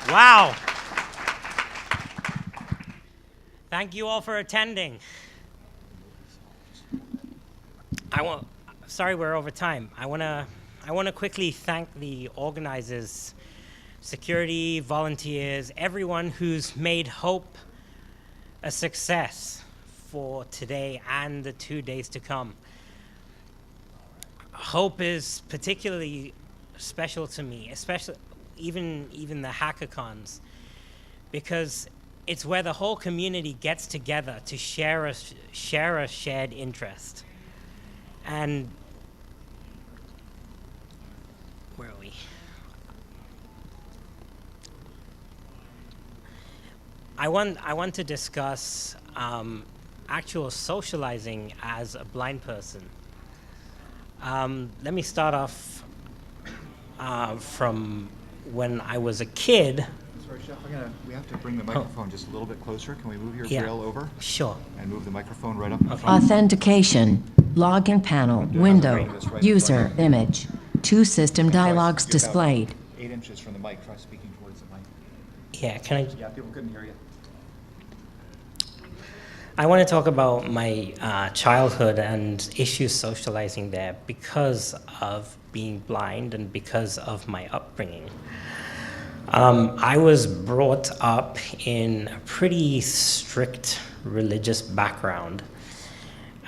Wow. Thank you all for attending. Sorry we're over time. I want to quickly thank the organizers, security, volunteers, everyone who's made Hope a success for today and the 2 days to come. Hope is particularly special to me, especially even the hackathons, because it's where the whole community gets together to share a shared interest. And where are we? I want to discuss actual socializing as a blind person. Let me start off from when I was a kid. Sorry, Shaf, we have to bring the microphone just a little bit closer. Can we move your grill over? Sure. And move the microphone right up in front. Authentication. Login panel. Window. User. Image. 2 system dialogues displayed. 8 inches from the mic. Try speaking towards the mic. Yeah, can I? Yeah, people couldn't hear you. I want to talk about my childhood and issues socializing there because of being blind and because of my upbringing. I was brought up in a pretty strict religious background,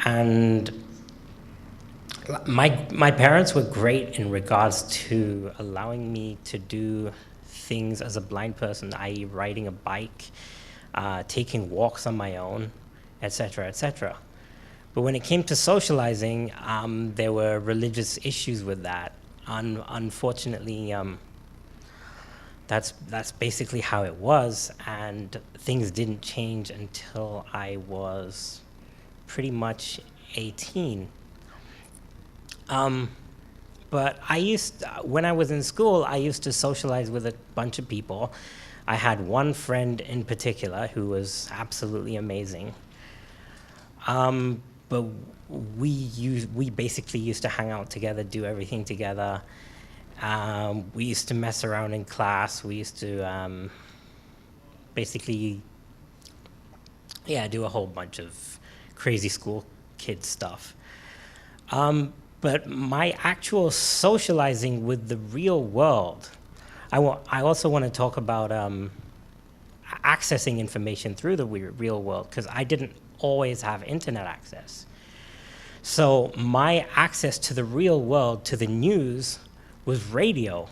and my parents were great in regards to allowing me to do things as a blind person, i.e. riding a bike, taking walks on my own, etc., etc. But when it came to socializing, there were religious issues with that. Unfortunately, that's basically how it was, and things didn't change until I was pretty much 18. But when I was in school, I used to socialize with a bunch of people. I had one friend in particular who was absolutely amazing. But we basically used to hang out together, do everything together. We used to mess around in class. We used to basically, do a whole bunch of crazy school kid stuff. But my actual socializing with the real world, I also want to talk about accessing information through the real world, because I didn't always have internet access. So my access to the real world, to the news, was radio.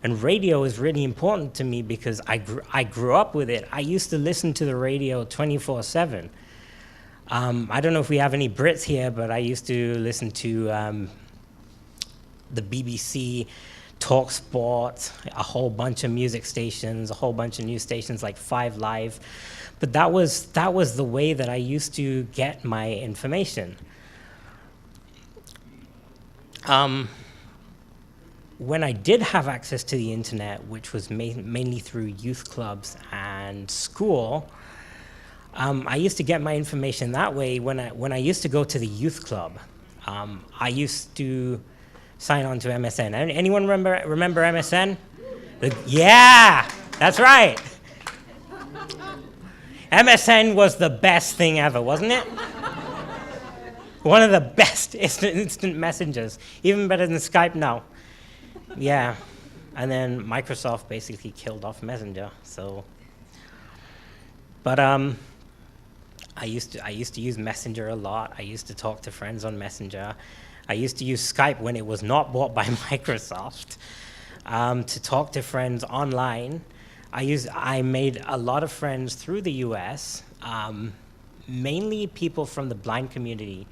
And radio is really important to me because I grew up with it. I used to listen to the radio 24/7. I don't know if we have any Brits here, but I used to listen to the BBC, Talk Sport, a whole bunch of music stations, a whole bunch of news stations like 5 Live. But that was the way that I used to get my information. When I did have access to the internet, which was mainly through youth clubs and school, I used to get my information that way. When I used to go to the youth club, I used to sign on to MSN. Anyone remember MSN? Yeah, that's right. MSN was the best thing ever, wasn't it? One of the best instant messengers, even better than Skype now. Yeah, and then Microsoft basically killed off Messenger. So, but I used to use Messenger a lot. I used to talk to friends on Messenger. I used to use Skype when it was not bought by Microsoft to talk to friends online. I made a lot of friends through the U.S., mainly people from the blind community,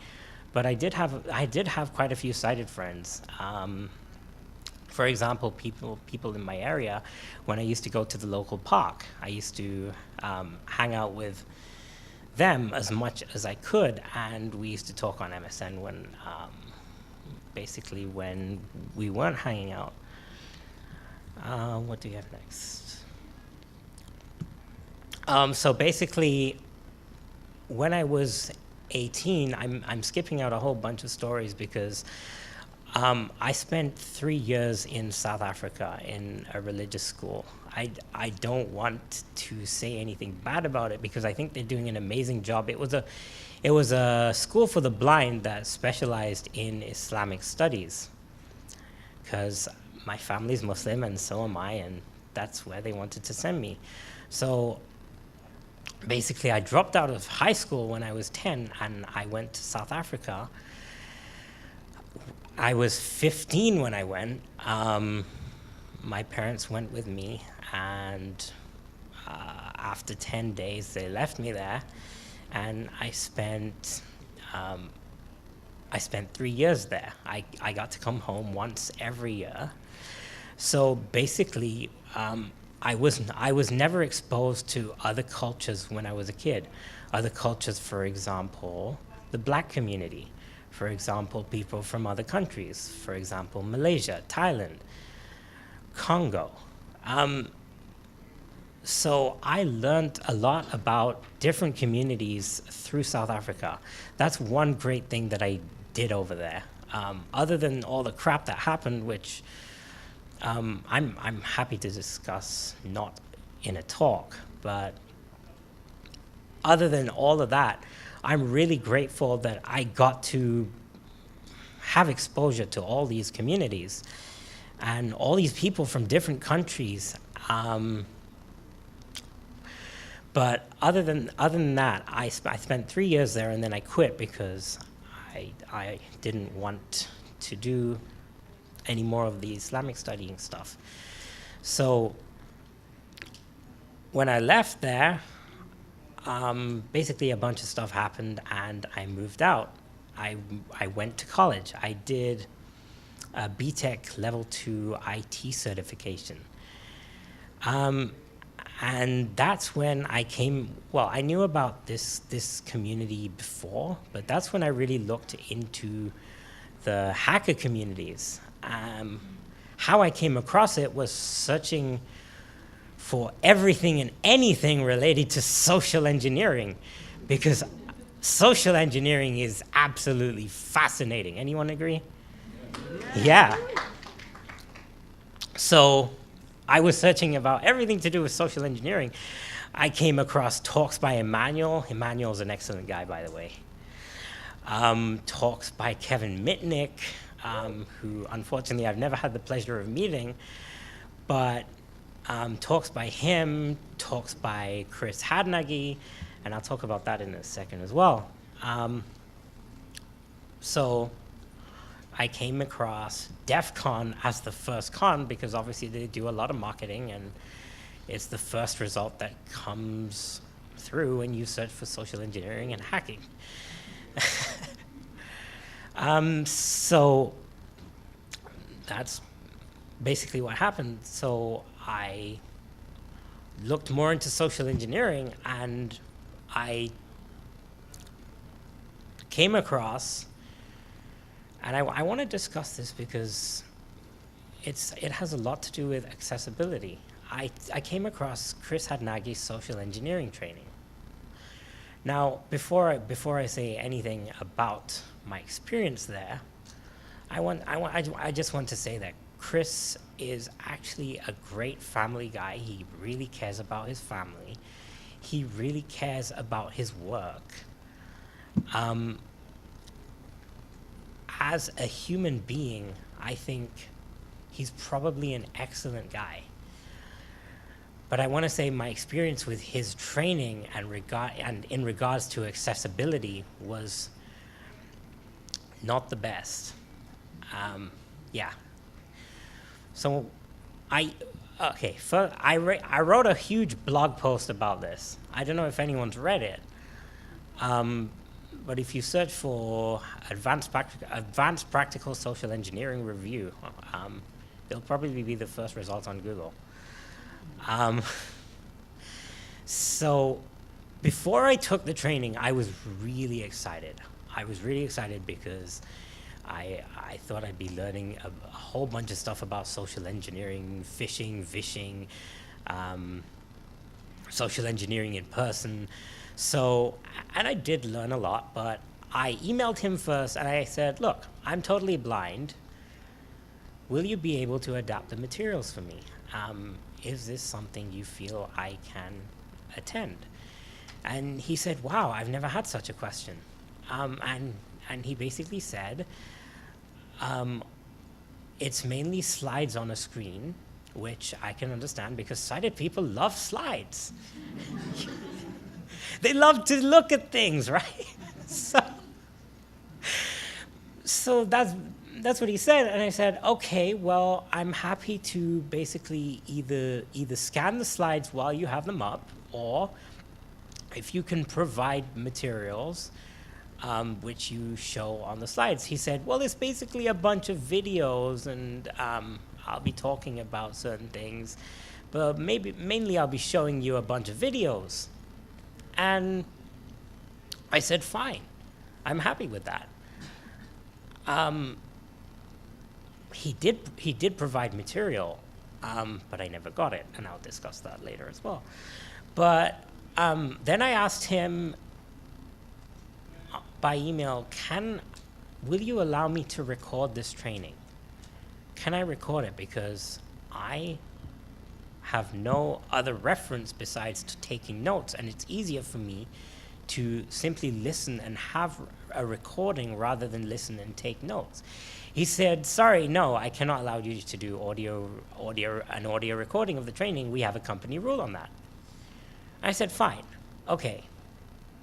but I did have quite a few sighted friends. For example, people in my area, when I used to go to the local park, I used to hang out with them as much as I could, and we used to talk on MSN when we weren't hanging out. What do you have next? So basically, when I was 18, I'm skipping out a whole bunch of stories because I spent 3 years in South Africa in a religious school. I don't want to say anything bad about it because I think they're doing an amazing job. It was a school for the blind that specialized in Islamic studies, because my family's Muslim and so am I, and that's where they wanted to send me. So basically, I dropped out of high school when I was 10, and I went to South Africa. I was 15 when I went. My parents went with me, and after 10 days, they left me there, and I spent 3 years there. I got to come home once every year. So basically, I was never exposed to other cultures when I was a kid. Other cultures, for example, the black community. For example, people from other countries. For example, Malaysia, Thailand, Congo. So I learned a lot about different communities through South Africa. That's one great thing that I did over there. Other than all the crap that happened, which I'm happy to discuss, not in a talk, but other than all of that, I'm really grateful that I got to have exposure to all these communities and all these people from different countries. But other than that, I spent 3 years there, and then I quit because I didn't want to do any more of the Islamic studying stuff. So when I left there, basically a bunch of stuff happened, and I moved out. I went to college. I did a BTech Level 2 IT certification. And that's when I I knew about this community before, but that's when I really looked into the hacker communities. How I came across it was searching for everything and anything related to social engineering, because social engineering is absolutely fascinating. Anyone agree? Yeah. So I was searching about everything to do with social engineering. I came across talks by Emmanuel. Emmanuel's an excellent guy, by the way. Talks by Kevin Mitnick, who unfortunately I've never had the pleasure of meeting, but talks by him, talks by Chris Hadnagy, and I'll talk about that in a second as well. So I came across DEF CON as the first con because obviously they do a lot of marketing, and it's the first result that comes through when you search for social engineering and hacking. So that's basically what happened. So I looked more into social engineering, and I came across, and I want to discuss this because it has a lot to do with accessibility. I came across Chris Hadnagy's social engineering training. Now, before I say anything about my experience there, I just want to say that Chris is actually a great family guy. He really cares about his family. He really cares about his work. As a human being, I think he's probably an excellent guy. But I want to say my experience with his training and in regards to accessibility was not the best. Yeah. So I wrote a huge blog post about this. I don't know if anyone's read it. But if you search for Advanced Practical Social Engineering Review, it'll probably be the first result on Google. So before I took the training, I was really excited. I was really excited because I thought I'd be learning a whole bunch of stuff about social engineering, phishing, vishing, social engineering in person. So, and I did learn a lot, but I emailed him first and I said, look, I'm totally blind. Will you be able to adapt the materials for me? is this something you feel I can attend? And he said, wow, I've never had such a question. And he basically said, it's mainly slides on a screen, which I can understand because sighted people love slides. They love to look at things, right? So that's what he said, and I said, okay, well, I'm happy to basically either scan the slides while you have them up, or if you can provide materials which you show on the slides. He said, well, it's basically a bunch of videos, and I'll be talking about certain things, but mainly I'll be showing you a bunch of videos. And I said, fine, I'm happy with that. He did provide material, but I never got it, and I'll discuss that later as well. But then I asked him by email, will you allow me to record this training? Can I record it? Because I have no other reference besides taking notes, and it's easier for me to simply listen and have a recording rather than listen and take notes. He said, sorry, no, I cannot allow you to do an audio recording of the training. We have a company rule on that. I said, fine, okay,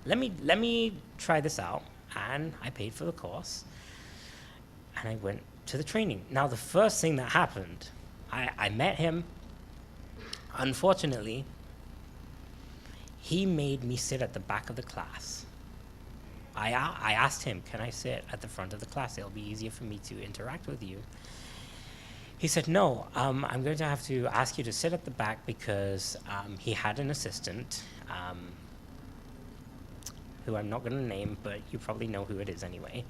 let me try this out. And I paid for the course, and I went to the training. Now, the first thing that happened, I met him. Unfortunately, he made me sit at the back of the class. I asked him, can I sit at the front of the class? It'll be easier for me to interact with you. He said, no, I'm going to have to ask you to sit at the back because he had an assistant, who I'm not going to name, but you probably know who it is anyway.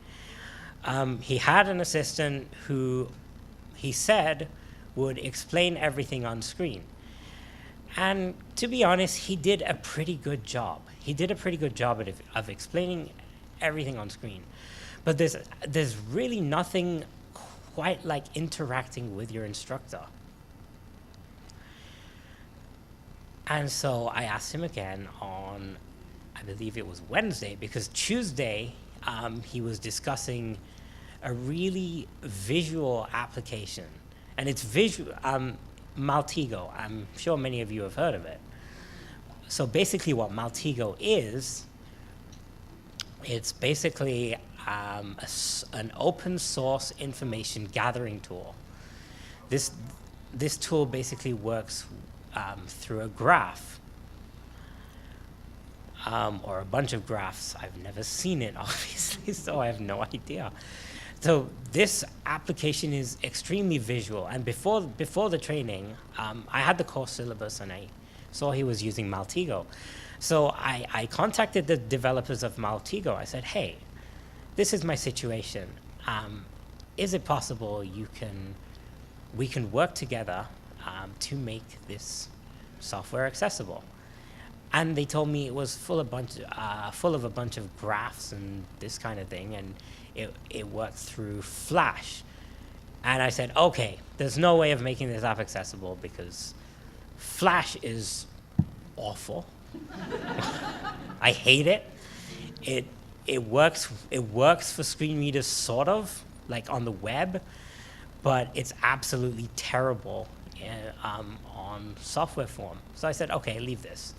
He had an assistant who he said would explain everything on screen. And to be honest, he did a pretty good job. He did a pretty good job of explaining everything on screen. But there's really nothing quite like interacting with your instructor. And so I asked him again on, I believe it was Wednesday, because Tuesday he was discussing a really visual application. And it's visual, Maltego. I'm sure many of you have heard of it. So basically what Maltego is, it's basically an open source information gathering tool. This tool basically works through a graph, or a bunch of graphs. I've never seen it, obviously, so I have no idea. So this application is extremely visual, and before the training, I had the course syllabus and I saw he was using Maltego. So I contacted the developers of Maltego. I said, hey, this is my situation. Is it possible we can work together to make this software accessible? And they told me it was full of a bunch of graphs and this kind of thing, and it worked through Flash. And I said, okay, there's no way of making this app accessible because Flash is awful. I hate it. It works for screen readers, sort of, like on the web, but it's absolutely terrible on software form. So I said, okay, leave this.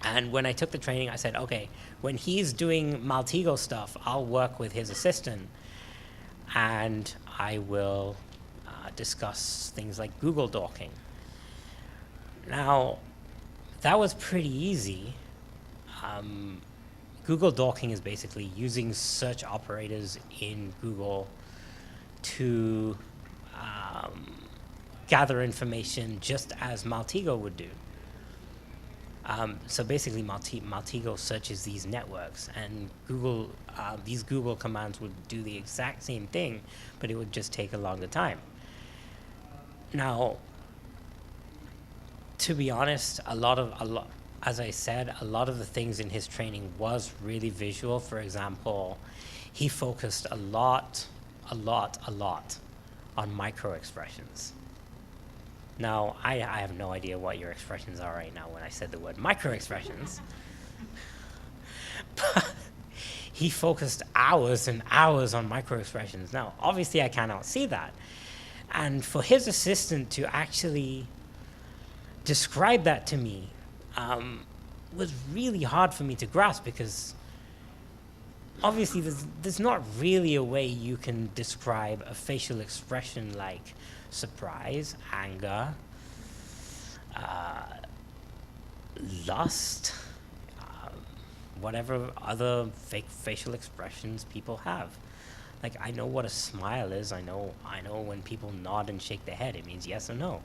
And when I took the training, I said, okay, when he's doing Maltego stuff, I'll work with his assistant, and I will discuss things like Google Docking. Now, that was pretty easy. Google Docking is basically using search operators in Google to gather information just as Maltego would do. So basically, Maltego searches these networks, and these Google commands would do the exact same thing, but it would just take a longer time. Now, to be honest, as I said, a lot of the things in his training was really visual. For example, he focused a lot on micro expressions. Now, I have no idea what your expressions are right now when I said the word micro-expressions. But he focused hours and hours on micro-expressions. Now, obviously, I cannot see that. And for his assistant to actually describe that to me was really hard for me to grasp, because obviously there's not really a way you can describe a facial expression like surprise, anger, lust, whatever other fake facial expressions people have. Like, I know what a smile is. I know when people nod and shake their head, it means yes or no.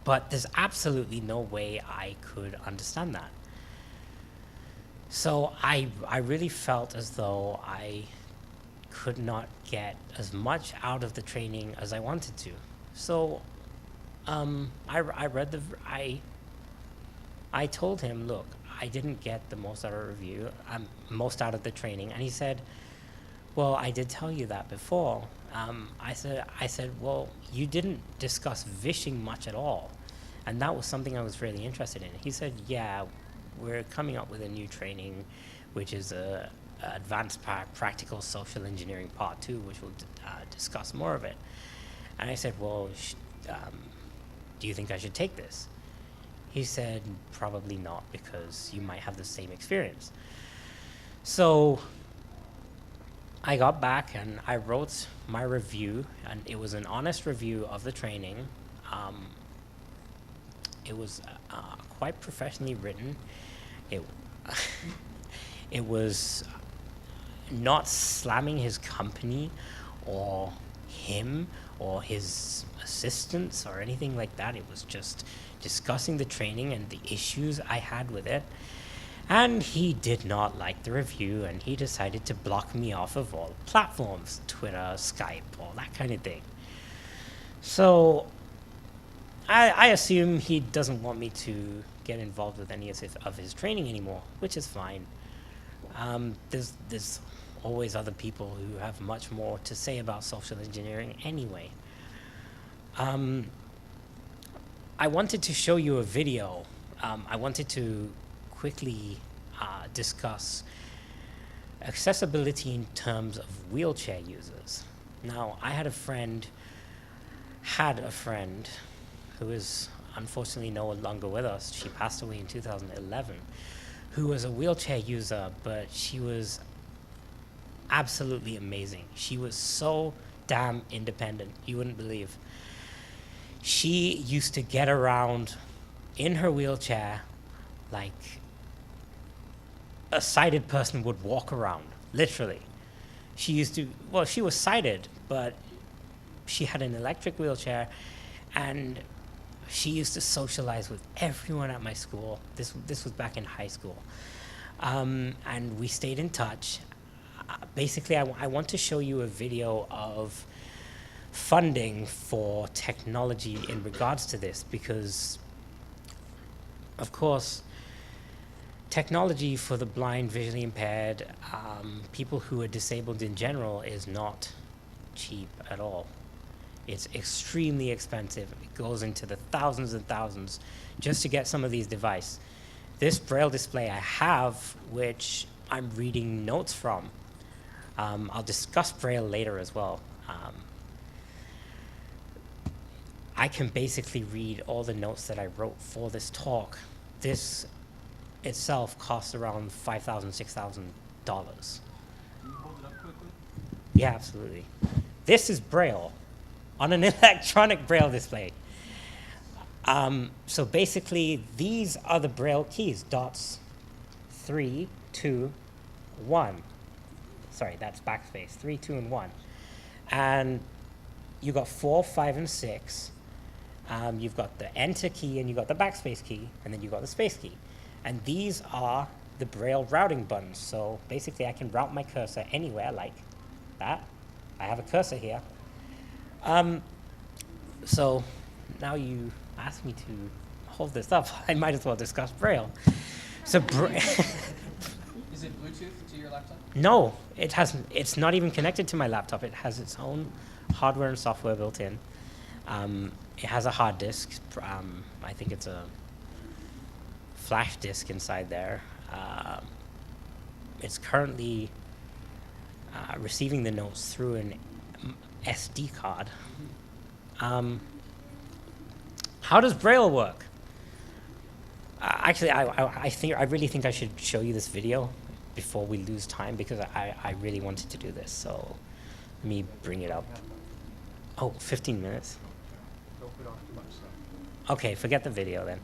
But there's absolutely no way I could understand that. So I really felt as though I could not get as much out of the training as I wanted to. So I told him, look, I didn't get the most out of the review, most out of the training. And he said, well, I did tell you that before. I said, well, you didn't discuss vishing much at all. And that was something I was really interested in. He said, yeah, we're coming up with a new training, which is a advanced practical social engineering part 2, which will discuss more of it. And I said, well, do you think I should take this? He said, probably not, because you might have the same experience. So I got back and I wrote my review, and it was an honest review of the training. It was quite professionally written. It was not slamming his company or him or his assistants or anything like that. It was just discussing the training and the issues I had with it. And he did not like the review, and he decided to block me off of all platforms, Twitter, Skype, all that kind of thing. So I assume he doesn't want me to get involved with any of his training anymore, which is fine. There's always other people who have much more to say about social engineering anyway. I wanted to show you a video. I wanted to quickly discuss accessibility in terms of wheelchair users. Now, I had a friend who is unfortunately no longer with us. She passed away in 2011, who was a wheelchair user, but she was absolutely amazing. She was so damn independent, you wouldn't believe. She used to get around in her wheelchair like a sighted person would walk around, literally. She was sighted, but she had an electric wheelchair, and she used to socialize with everyone at my school. This was back in high school. And we stayed in touch. Basically, I want to show you a video of funding for technology in regards to this, because, of course, technology for the blind, visually impaired, people who are disabled in general is not cheap at all. It's extremely expensive. It goes into the thousands and thousands just to get some of these devices. This Braille display I have, which I'm reading notes from. I'll discuss Braille later as well. I can basically read all the notes that I wrote for this talk. This itself costs around $5,000, $6,000. Can you hold it up quickly? Yeah, absolutely. This is Braille on an electronic Braille display. So basically, these are the Braille keys, dots 3, 2, 1. Sorry, that's backspace, 3, 2, and 1. And you got 4, 5, and 6. You've got the enter key, and you got the backspace key, and then you got the space key. And these are the Braille routing buttons. So basically, I can route my cursor anywhere like that. I have a cursor here. So now you ask me to hold this up, I might as well discuss Braille. So Is it Bluetooth to your laptop? No, it hasn't. It's not even connected to my laptop. It has its own hardware and software built in. It has a hard disk. I think it's a flash disk inside there. It's currently receiving the notes through an SD card. How does Braille work? Actually, I really think I should show you this video before we lose time, because I really wanted to do this. So let me bring it up. Oh, 15 minutes. Don't put off too much stuff. Okay, forget the video then.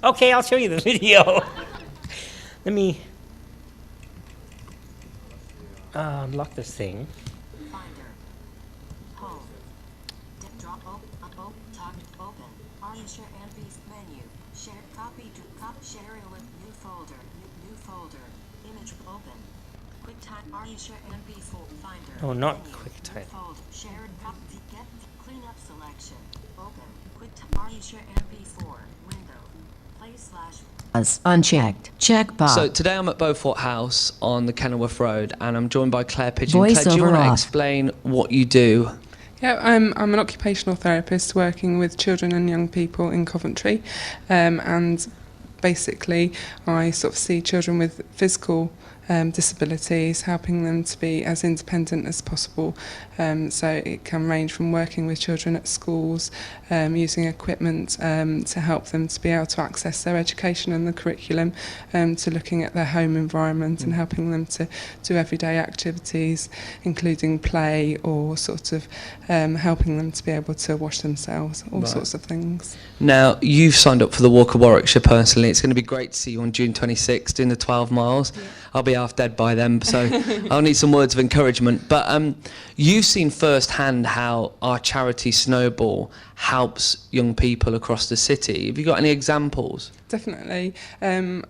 Okay, I'll show you the video. Let me unlock this thing. Finder. Home. Drop open. Share and beast menu. Share copy to share with new folder. New folder. Image open. QuickTime share and beast finder. Oh, not Menu. QuickTime. Folder. Share and copy. Get cleanup selection. Open. QuickTime share and B4 window. Play / as unchecked. Checkbox. So today I'm at Beaufort House on the Kenilworth Road, and I'm joined by Claire Pigeon. Claire, do you want to explain what you do? Yeah, I'm an occupational therapist working with children and young people in Coventry, and basically I sort of see children with physical disabilities, helping them to be as independent as possible. So it can range from working with children at schools, using equipment to help them to be able to access their education and the curriculum, to looking at their home environment and helping them to do everyday activities, including play or sort of helping them to be able to wash themselves, all sorts of things. Now, you've signed up for the Walk of Warwickshire personally. It's going to be great to see you on June 26th doing the 12 miles. Yeah. I'll be half dead by then, so I'll need some words of encouragement. But you've seen firsthand how our charity Snowball helps young people across the city. Have you got any examples? Definitely. On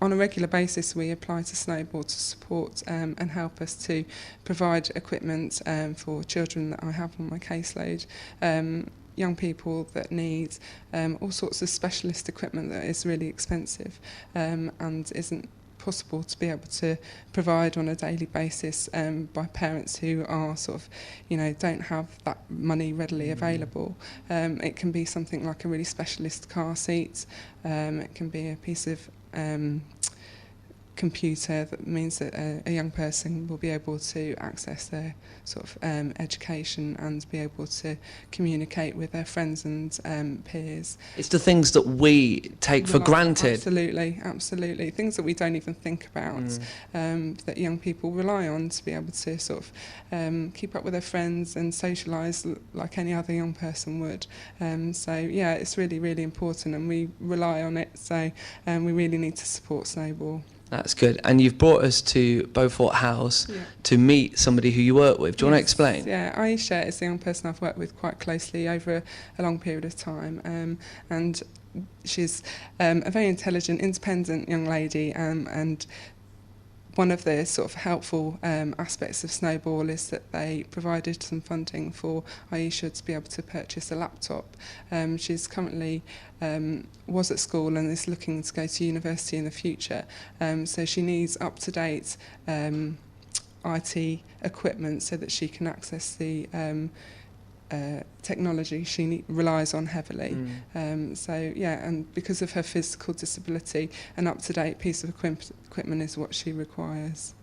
a regular basis, we apply to Snowball to support and help us to provide equipment for children that I have on my caseload. Young people that need all sorts of specialist equipment that is really expensive and isn't possible to be able to provide on a daily basis by parents who are sort of, don't have that money readily available. It can be something like a really specialist car seat. It can be a piece of computer that means that a young person will be able to access their sort of education and be able to communicate with their friends and peers. It's the things that we take for granted. Absolutely. Things that we don't even think about, that young people rely on to be able to sort of keep up with their friends and socialise like any other young person would. So yeah, it's really, really important, and we rely on it. So we really need to support Snowball. That's good. And you've brought us to Beaufort House to meet somebody who you work with. Do you want to explain? Yeah, Aisha is the young person I've worked with quite closely over a long period of time. And she's a very intelligent, independent young lady, and one of the sort of helpful aspects of Snowball is that they provided some funding for Aisha to be able to purchase a laptop. She's currently was at school and is looking to go to university in the future. So she needs up-to-date IT equipment so that she can access the technology she relies on heavily. So yeah, and because of her physical disability, an up-to-date piece of equipment is what she requires.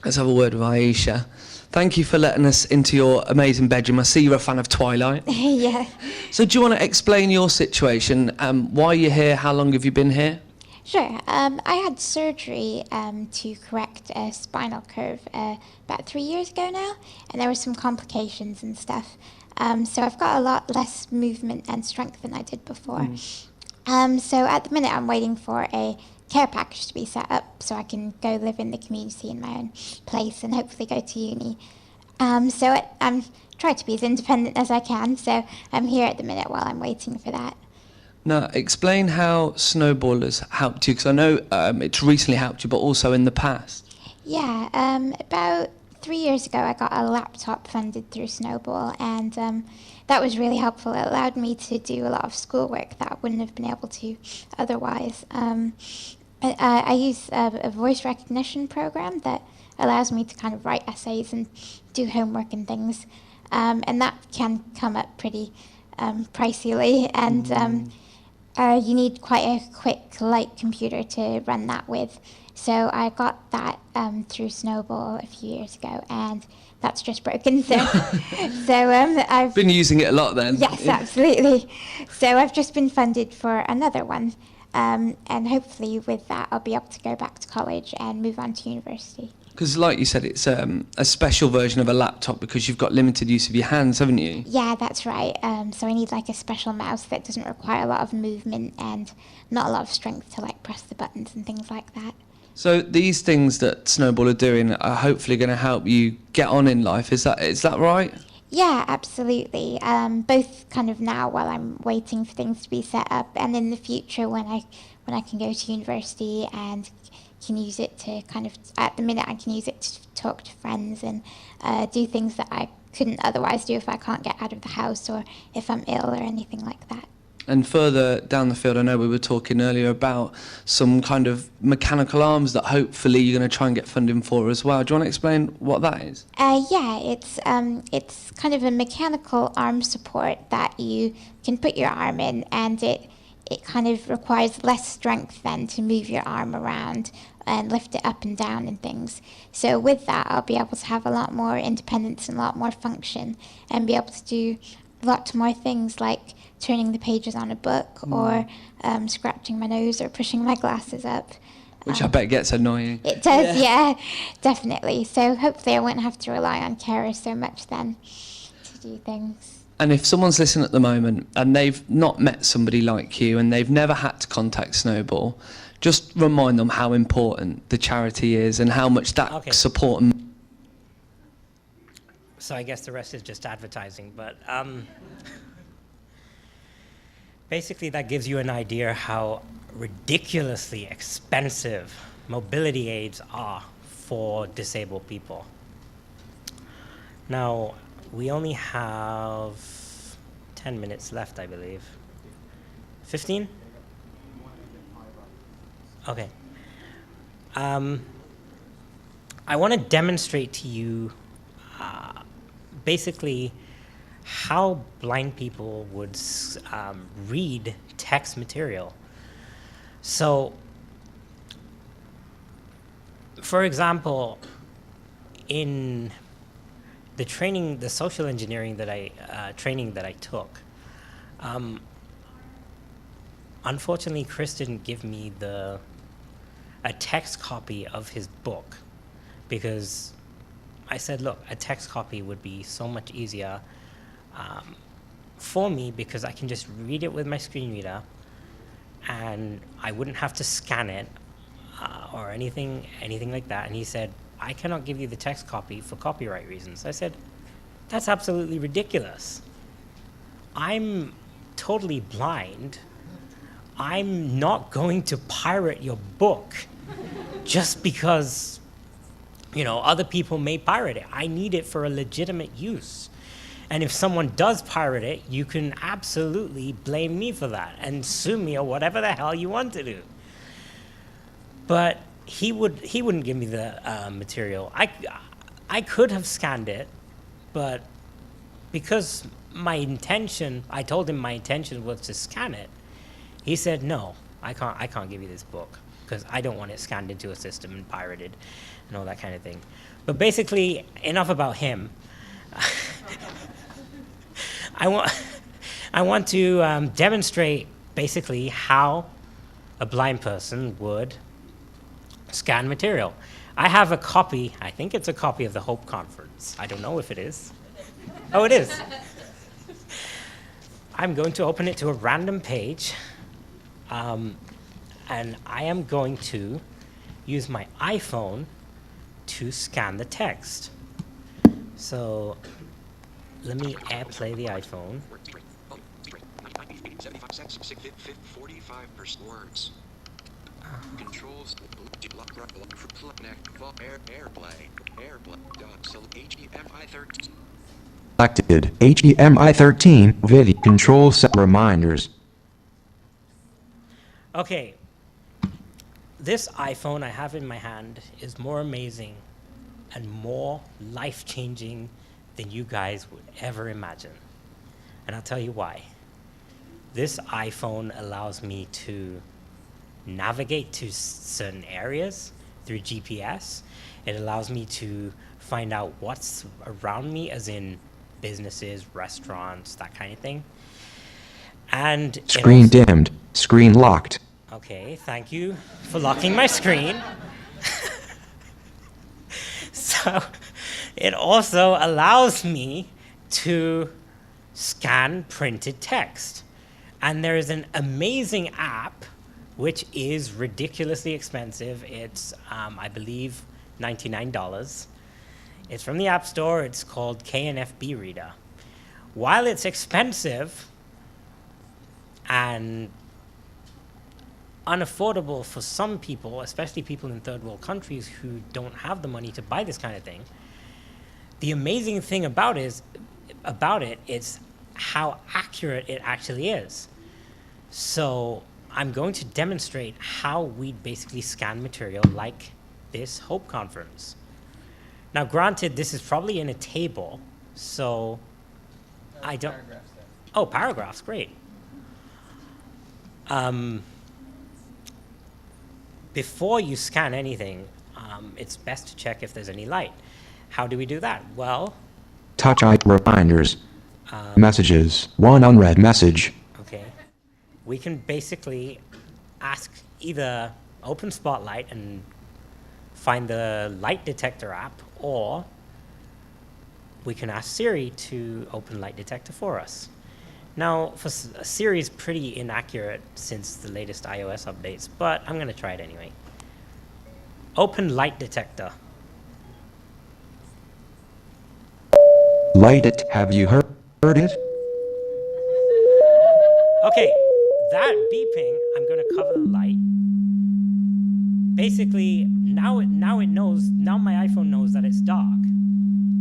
Let's have a word with Aisha. Thank you for letting us into your amazing bedroom. I see you're a fan of Twilight. Yeah. So do you want to explain your situation? Why you're here? How long have you been here? Sure. I had surgery to correct a spinal curve about 3 years ago now, and there were some complications and stuff. So I've got a lot less movement and strength than I did before. So at the minute I'm waiting for a care package to be set up so I can go live in the community in my own place and hopefully go to uni. So I'm trying to be as independent as I can, so I'm here at the minute while I'm waiting for that. Now, explain how Snowball has helped you, because I know it's recently helped you, but also in the past. Yeah, about 3 years ago I got a laptop funded through Snowball, and that was really helpful. It allowed me to do a lot of schoolwork that I wouldn't have been able to otherwise. I use a voice recognition program that allows me to kind of write essays and do homework and things. and that can come up pretty pricey, and you need quite a quick, light computer to run that with. So I got that through Snowball a few years ago, and that's just broken. So, I've Been using it a lot then. Yes, absolutely. So I've just been funded for another one, and hopefully with that I'll be able to go back to college and move on to university. Because like you said, it's a special version of a laptop because you've got limited use of your hands, haven't you? Yeah, that's right. So I need like a special mouse that doesn't require a lot of movement and not a lot of strength to like press the buttons and things like that. So these things that Snowball are doing are hopefully going to help you get on in life. Is that right? Yeah, absolutely. Both kind of now while I'm waiting for things to be set up, and in the future when I can go to university and can use it to kind of, at the minute I can use it to talk to friends and do things that I couldn't otherwise do if I can't get out of the house or if I'm ill or anything like that. And further down the field, I know we were talking earlier about some kind of mechanical arms that hopefully you're going to try and get funding for as well. Do you want to explain what that is? Yeah, it's kind of a mechanical arm support that you can put your arm in, and it kind of requires less strength then to move your arm around and lift it up and down and things. So with that, I'll be able to have a lot more independence and a lot more function and be able to do a lot more things like turning the pages on a book or scratching my nose or pushing my glasses up. Which I bet gets annoying. It does, yeah, definitely. So hopefully I won't have to rely on carers so much then to do things. And if someone's listening at the moment and they've not met somebody like you and they've never had to contact Snowball, just remind them how important the charity is and how much that Okay. support. So I guess the rest is just advertising, but basically that gives you an idea how ridiculously expensive mobility aids are for disabled people. Now, we only have 10 minutes left, I believe. 15? Okay. I want to demonstrate to you basically how blind people would read text material. So, for example, in the training, the social engineering that training that I took, unfortunately, Chris didn't give me a text copy of his book because I said, look, a text copy would be so much easier for me because I can just read it with my screen reader and I wouldn't have to scan it or anything like that. And he said, I cannot give you the text copy for copyright reasons. I said, that's absolutely ridiculous. I'm totally blind. I'm not going to pirate your book just because, other people may pirate it. I need it for a legitimate use. And if someone does pirate it, you can absolutely blame me for that and sue me or whatever the hell you want to do. But he wouldn't give me the material. I could have scanned it, but because I told him my intention was to scan it, he said, no, I can't give you this book because I don't want it scanned into a system and pirated and all that kind of thing. But basically, enough about him. I want to demonstrate basically how a blind person would scan material. I have a copy, I think it's a copy of the HOPE conference. I don't know if it is. Oh, it is. I'm going to open it to a random page, and I am going to use my iPhone to scan the text. So let me AirPlay the iPhone. 45% words. Controls HDMI 13. Selected HDMI 13 video control set reminders. Okay, this iPhone I have in my hand is more amazing and more life-changing than you guys would ever imagine. And I'll tell you why. This iPhone allows me to navigate to certain areas through GPS. It allows me to find out what's around me, as in businesses, restaurants, that kind of thing. And Screen dimmed. Screen locked. okay, thank you for locking my screen. So it also allows me to scan printed text. And there is an amazing app which is ridiculously expensive. It's, I believe, $99. It's from the App Store. It's called KNFB Reader. While it's expensive and unaffordable for some people, especially people in third world countries who don't have the money to buy this kind of thing, the amazing thing about it is how accurate it actually is. So I'm going to demonstrate how we basically scan material like this Hope conference. Now, granted, this is probably in a table, so I don't... Paragraphs there. Oh, paragraphs, great. Before you scan anything, it's best to check if there's any light. How do we do that? Well... Touch reminders. Messages. One unread message. Okay. We can basically ask either open Spotlight and find the light detector app, or we can ask Siri to open light detector for us. Now, Siri is pretty inaccurate since the latest iOS updates, but I'm going to try it anyway. Open light detector. Light it. Have you heard it? Okay, that beeping, I'm going to cover the light. Basically, now it knows, now my iPhone knows that it's dark.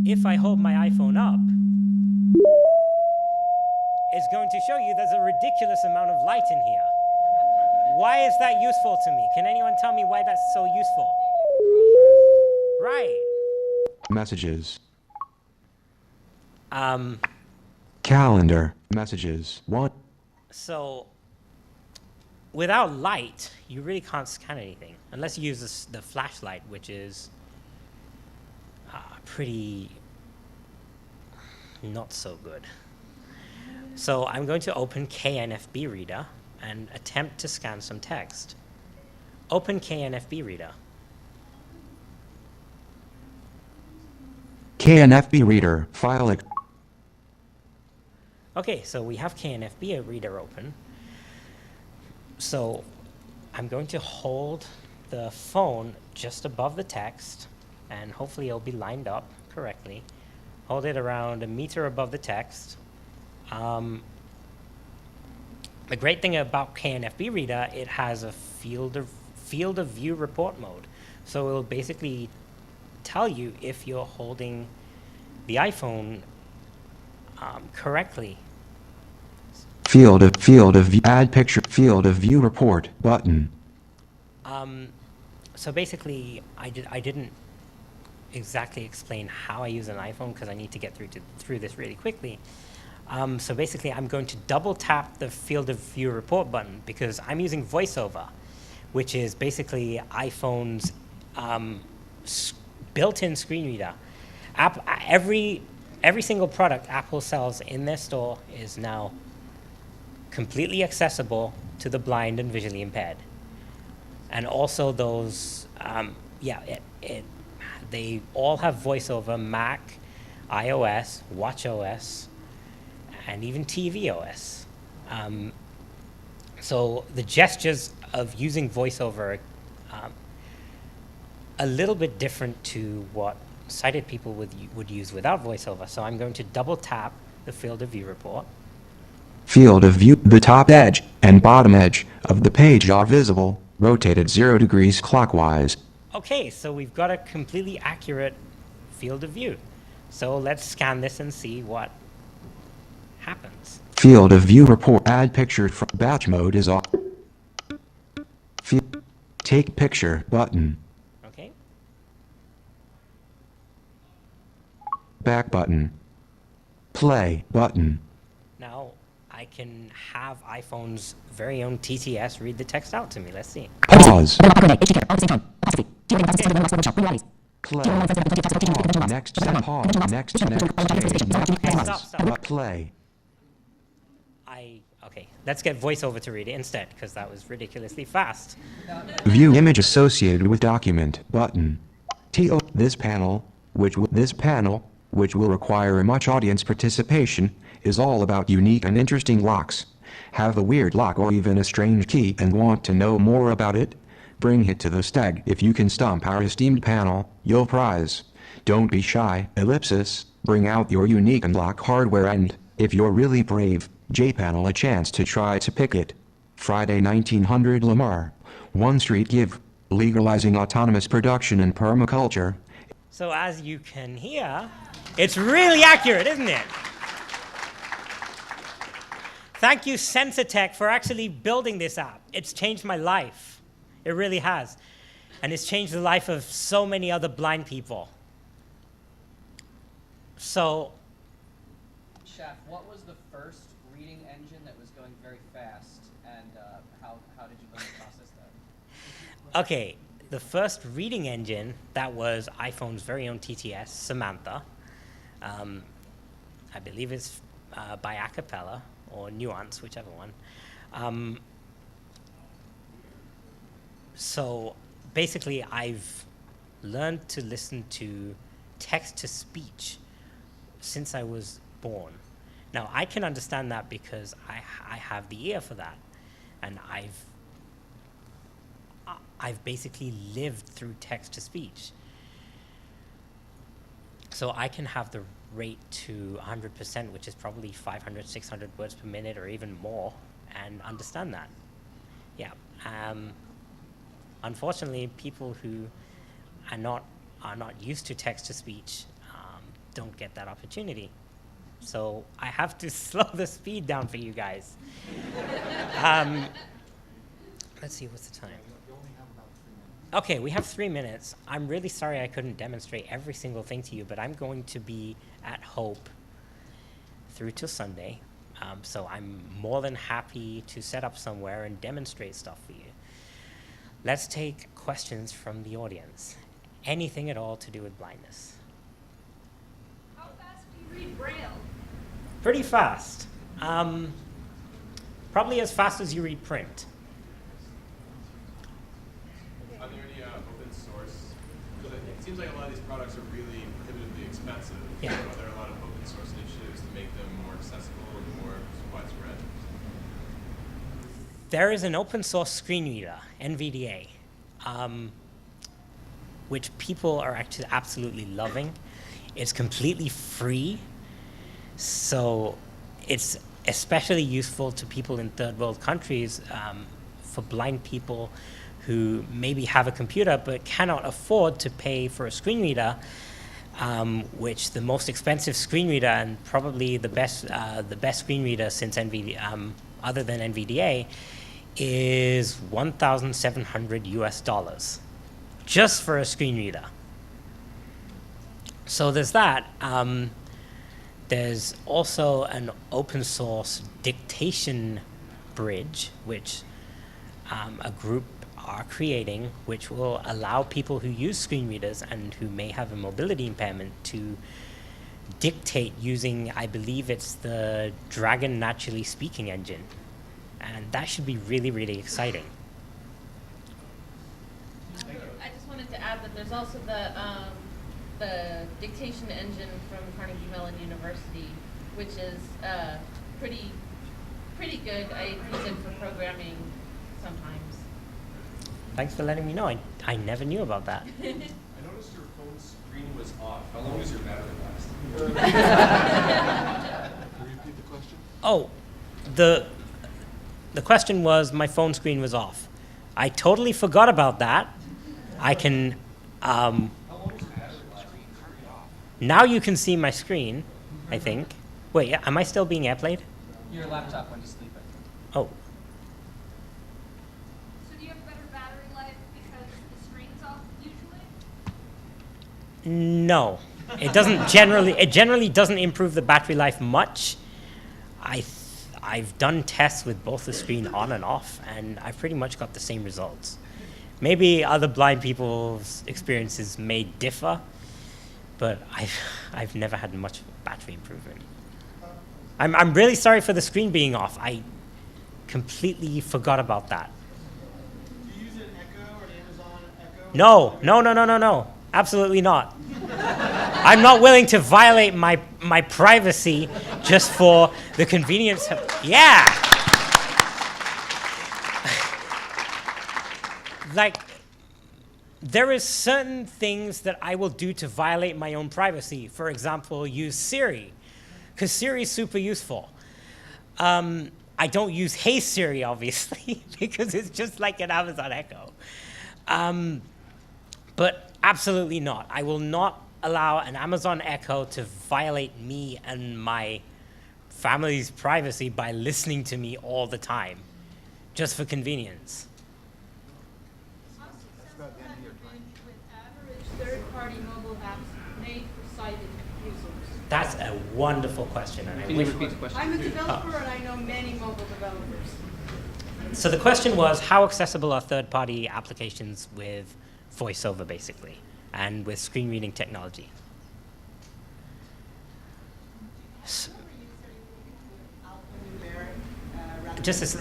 If I hold my iPhone up, it's going to show you there's a ridiculous amount of light in here. Why is that useful to me? Can anyone tell me why that's so useful? Right. Messages. Um, Calendar. Messages. One. So, without light, you really can't scan anything, unless you use the flashlight, which is pretty not so good. So I'm going to open KNFB Reader and attempt to scan some text. Open KNFB Reader. KNFB Reader. File. Okay, so we have KNFB Reader open. So I'm going to hold the phone just above the text, and hopefully it'll be lined up correctly. Hold it around 1 meter above the text. The great thing about KNFB Reader, it has a field of view report mode. So it'll basically tell you if you're holding the iPhone correctly. Field of view. Add picture. Field of view report button. So basically, I didn't exactly explain how I use an iPhone because I need to get through this really quickly. So basically, I'm going to double tap the field of view report button because I'm using VoiceOver, which is basically iPhone's built-in screen reader. Every single product Apple sells in their store is now completely accessible to the blind and visually impaired. And also those, they all have VoiceOver, Mac, iOS, watchOS, and even tvOS. So the gestures of using VoiceOver are a little bit different to what sighted people would use without VoiceOver. So I'm going to double tap the field of view report. Field of view. The top edge and bottom edge of the page are visible, rotated 0 degrees clockwise. Okay, so we've got a completely accurate field of view. So let's scan this and see what happens. Field of view report. Add picture from batch mode is off. Take picture button. Okay. Back button. Play button. Now, I can have iPhone's very own TTS read the text out to me. Let's see. Pause. Play. Next set. Pause. Next. Stop. Play. Okay, let's get VoiceOver to read it instead, because that was ridiculously fast. View image associated with document button. This panel, which will require much audience participation, is all about unique and interesting locks. Have a weird lock or even a strange key and want to know more about it? Bring it to the stag. If you can stomp our esteemed panel, you'll prize. Don't be shy, ellipsis. Bring out your unique and lock hardware and, if you're really brave, J-panel a chance to try to pick it. Friday 1900 Lamar. One Street Give. Legalizing autonomous production and permaculture. So as you can hear, it's really accurate, isn't it? Thank you, SensorTech, for actually building this app. It's changed my life. It really has. And it's changed the life of so many other blind people. So, Shaf, what was the first reading engine that was going very fast, and how did you learn to process that? okay, the first reading engine, that was iPhone's very own TTS, Samantha. I believe it's by Acapella or Nuance, whichever one. So basically, I've learned to listen to text-to-speech since I was born. Now, I can understand that because I have the ear for that, and I've basically lived through text-to-speech. So I can have the rate to 100%, which is probably 500, 600 words per minute or even more, and understand that. Yeah. Unfortunately, people who are not used to text-to-speech don't get that opportunity. So I have to slow the speed down for you guys. Let's see, what's the time? Okay, we have 3 minutes. I'm really sorry I couldn't demonstrate every single thing to you, but I'm going to be at Hope through till Sunday. So I'm more than happy to set up somewhere and demonstrate stuff for you. Let's take questions from the audience. Anything at all to do with blindness. How fast do you read Braille? Pretty fast. Probably as fast as you read print. Are there any open source? Because it seems like a lot of these products are really prohibitively expensive. Yeah. So are there a lot of open source initiatives to make them more accessible and more widespread? There is an open source screen reader, NVDA, which people are actually absolutely loving. It's completely free, so it's especially useful to people in third world countries, for blind people who maybe have a computer but cannot afford to pay for a screen reader, which the most expensive screen reader and probably the best screen reader since NVDA, other than NVDA, is $1,700 US, just for a screen reader. So there's that. There's also an open source dictation bridge, which a group are creating, which will allow people who use screen readers and who may have a mobility impairment to dictate using, I believe it's the Dragon Naturally Speaking engine. And that should be really, really exciting. I just wanted to add that there's also the dictation engine from Carnegie Mellon University, which is pretty good. I use it for programming sometimes. Thanks for letting me know. I never knew about that. I noticed your phone screen was off. How long does your battery last? Can you repeat the question? Oh, the question was my phone screen was off. I totally forgot about that. I can, How long does your battery last? now you can see my screen, I think. Wait, am I still being airplayed? Your laptop went to sleep, I think. Oh, So do you have better battery life because the screen's off usually? no. It generally doesn't improve the battery life much. I've done tests with both the screen on and off, and I've pretty much got the same results. Maybe other blind people's experiences may differ, but I've never had much battery improvement. I'm really sorry for the screen being off. I completely forgot about that. Do you use an Echo or an Amazon Echo? No. Absolutely not. I'm not willing to violate my privacy just for the convenience of, yeah. Like, there is certain things that I will do to violate my own privacy. For example, use Siri, because Siri is super useful. I don't use Hey Siri, obviously, because it's just like an Amazon Echo. But absolutely not. I will not allow an Amazon Echo to violate me and my family's privacy by listening to me all the time, just for convenience. Third-party mobile apps made for sighted users? That's a wonderful question. And Can you repeat the question? I'm a developer and I know many mobile developers. So the question was, how accessible are third-party applications with VoiceOver, basically, and with screen reading technology?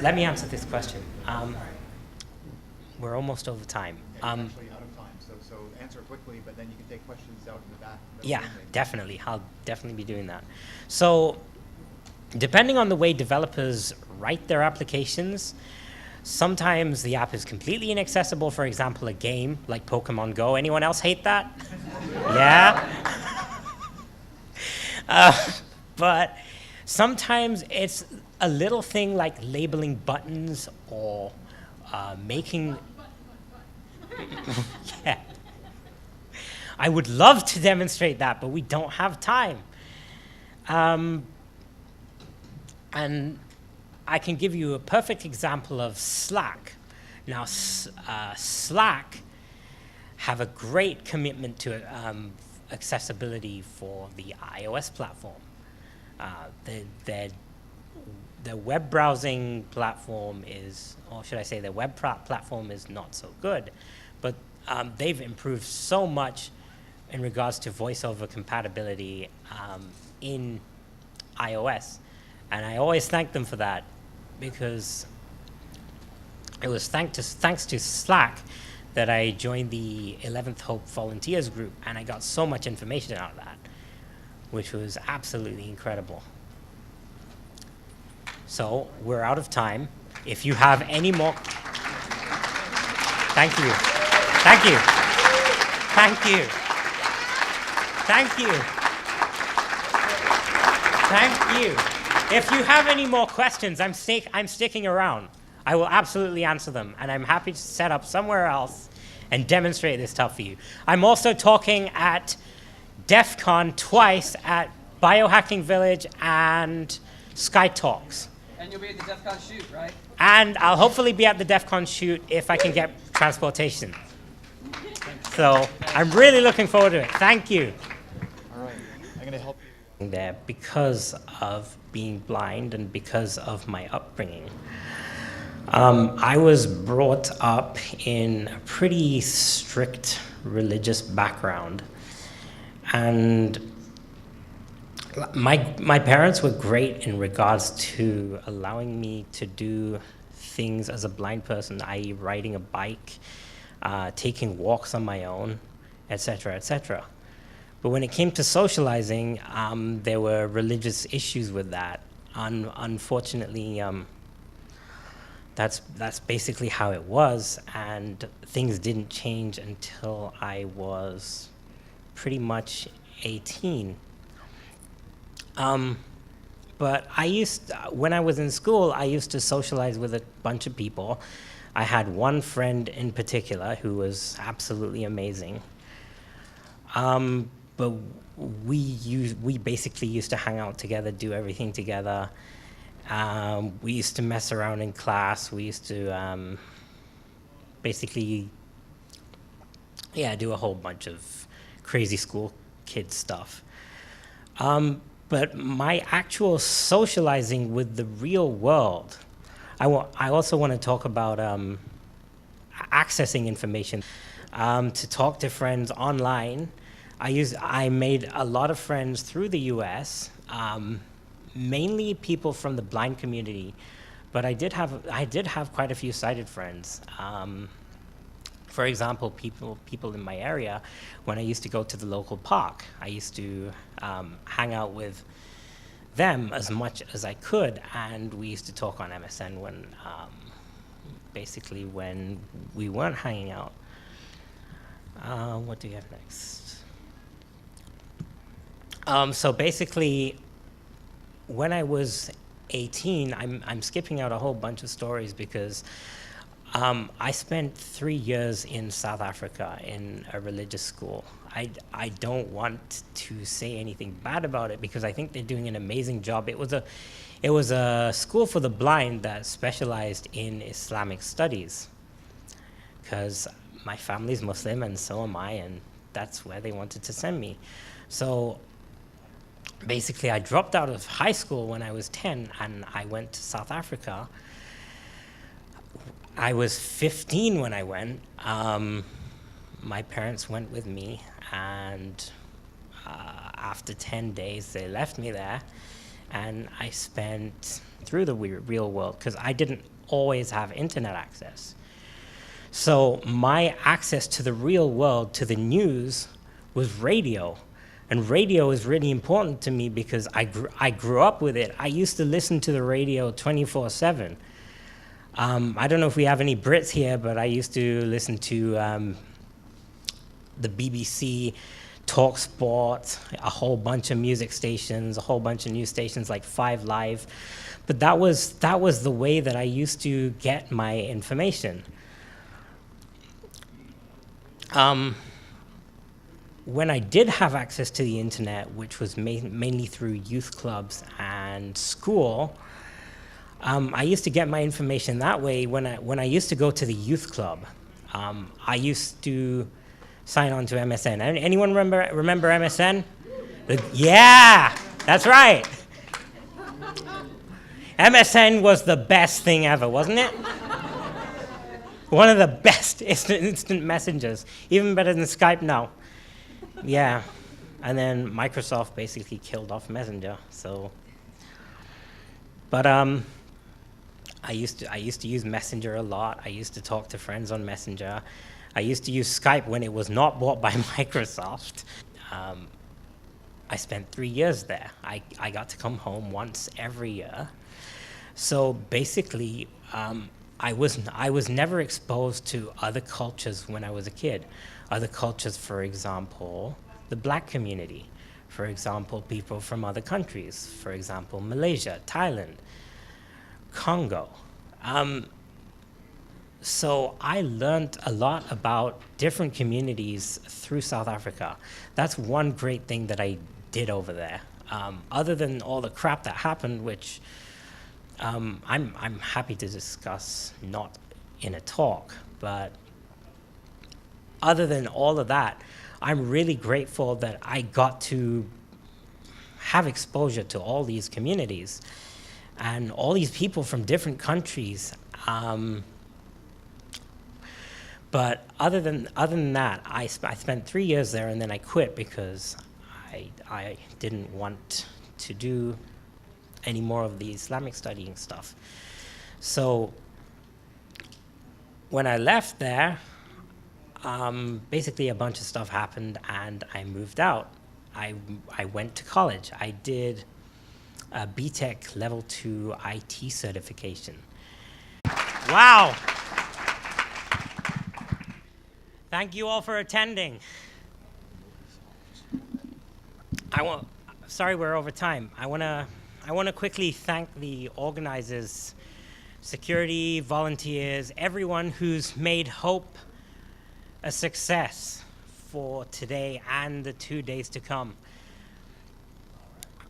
Let me answer this question. We're almost over time. Actually out of time, so answer quickly, but then you can take questions out in the back. Yeah, definitely. I'll definitely be doing that. So depending on the way developers write their applications, sometimes the app is completely inaccessible. For example, a game like Pokemon Go. Anyone else hate that? Yeah? But sometimes it's a little thing like labeling buttons or making... Yeah. I would love to demonstrate that, but we don't have time. And I can give you a perfect example of Slack. Now, Slack have a great commitment to accessibility for the iOS platform. The web browsing platform is, or should I say the web platform is not so good, but they've improved so much in regards to VoiceOver compatibility in iOS. And I always thank them for that, because it was thanks to Slack that I joined the 11th HOPE volunteers group, and I got so much information out of that, which was absolutely incredible. So we're out of time. If you have any more... Thank you. Thank you. Thank you. Thank you. Thank you. If you have any more questions, I'm sticking around. I will absolutely answer them, and I'm happy to set up somewhere else and demonstrate this stuff for you. I'm also talking at DEF CON twice, at Biohacking Village and Sky Talks. And you'll be at the DEF CON shoot, right? And I'll hopefully be at the DEF CON shoot if I can get transportation. So I'm really looking forward to it. Thank you. All right, I'm going to help you. There because of being blind and because of my upbringing. I was brought up in a pretty strict religious background, and my parents were great in regards to allowing me to do things as a blind person, i.e. riding a bike, taking walks on my own, etc., etc. But when it came to socializing, there were religious issues with that. Unfortunately, that's basically how it was, and things didn't change until I was pretty much 18. But when I was in school, I used to socialize with a bunch of people. I had one friend in particular who was absolutely amazing. But we basically used to hang out together, do everything together. We used to mess around in class. We used to basically, do a whole bunch of crazy school kid stuff. But my actual socializing with the real world, I also want to talk about accessing information. To talk to friends online, I made a lot of friends through the US, mainly people from the blind community, but I did have quite a few sighted friends. For example, people in my area, when I used to go to the local park, I used to hang out with them as much as I could, and we used to talk on MSN when, basically when we weren't hanging out. What do you have next? So basically, when I was 18, I'm skipping out a whole bunch of stories because I spent 3 years in South Africa in a religious school. I don't want to say anything bad about it because I think they're doing an amazing job. It was a school for the blind that specialized in Islamic studies, because my family's Muslim and so am I, and that's where they wanted to send me. So basically, I dropped out of high school when I was 10, and I went to South Africa. I was 15 when I went. My parents went with me, and after 10 days, they left me there, and I spent through the real world, because I didn't always have internet access. So my access to the real world, to the news, was radio. And radio is really important to me because I grew up with it. I used to listen to the radio 24/7. I don't know if we have any Brits here, but I used to listen to the BBC, Talk Sport, a whole bunch of music stations, a whole bunch of news stations like 5 Live. But that was the way that I used to get my information. When I did have access to the internet, which was mainly through youth clubs and school, I used to get my information that way. When I used to go to the youth club, I used to sign on to MSN. Anyone remember MSN? Yeah, that's right. MSN was the best thing ever, wasn't it? One of the best instant messengers, even better than Skype now. Yeah, and then Microsoft basically killed off Messenger. So, but I used to use Messenger a lot. I used to talk to friends on Messenger. I used to use Skype when it was not bought by Microsoft. I spent 3 years there. I got to come home once every year. So basically, I was never exposed to other cultures when I was a kid. Other cultures, for example, the black community. For example, people from other countries. For example, Malaysia, Thailand, Congo. So I learned a lot about different communities through South Africa. That's one great thing that I did over there. Other than all the crap that happened, which I'm happy to discuss, not in a talk, but other than all of that, I'm really grateful that I got to have exposure to all these communities and all these people from different countries. But other than that, I spent 3 years there, and then I quit because I didn't want to do any more of the Islamic studying stuff. So when I left there, basically a bunch of stuff happened, and I moved out. I went to college. I did a BTech Level 2 IT certification. Wow! Thank you all for attending. Sorry we're over time. I want to quickly thank the organizers, security, volunteers, everyone who's made HOPE a success for today and the 2 days to come.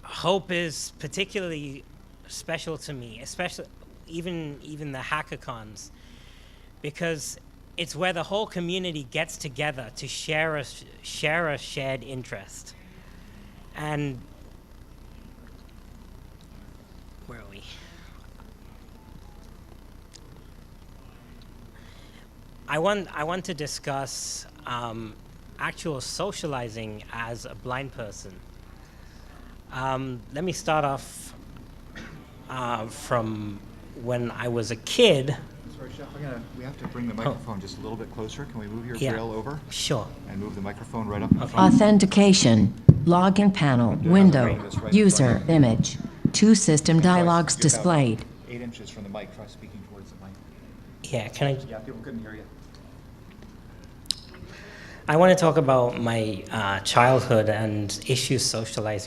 HOPE is particularly special to me, especially even the hackathons, because it's where the whole community gets together to share a shared interest. And where are we? I want to discuss actual socializing as a blind person. Let me start off from when I was a kid. Sorry, Shaf, we have to bring the microphone just a little bit closer. Can we move your grill over? Sure. And move the microphone right up in front. Authentication. Login panel. Window. User. Image. 2 system dialogues You're about displayed. 8 inches from the mic. Try speaking towards the mic. Yeah, can I? Yeah, people couldn't hear you. I want to talk about my childhood and issues socializing.